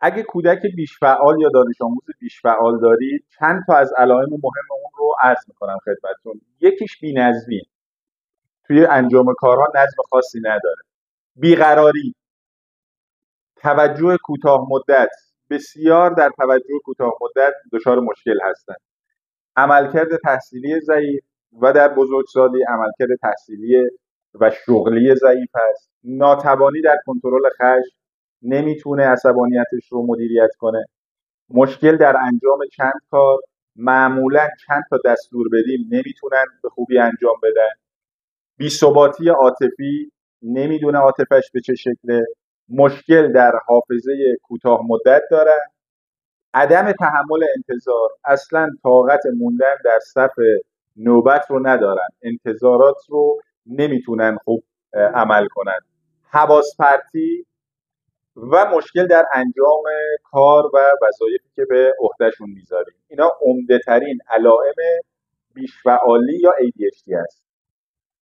اگه کودک بیش فعال یا دانش آموز بیش فعال دارید، چند تا از علائم مهم اون رو عرض میکنم خدمتتون. یکیش بی‌نظمیه. توی انجام کارها نظم خاصی نداره. بیقراری، توجه کوتاه مدت، بسیار در توجه کوتاه مدت دچار مشکل هستن. عملکرد تحصیلی ضعیف و در بزرگسالی عملکرد تحصیلی و شغلی ضعیف است. ناتوانی در کنترل خشم، نمیتونه عصبانیتش رو مدیریت کنه. مشکل در انجام چند کار، معمولا چند تا دستور بدیم نمیتونن به خوبی انجام بدن. بی‌ثباتی عاطفی، نمیدونه عاطفش به چه شکله. مشکل در حافظه کوتاه مدت دارن. عدم تحمل انتظار، اصلا طاقت موندن در صف نوبت رو ندارن، انتظارات رو نمیتونن خوب عمل کنن. حواس پرتی و مشکل در انجام کار و وظایفی که به عهدهشون میذاریم. اینا عمده ترین علائم بیش فعالی یا ADHD است.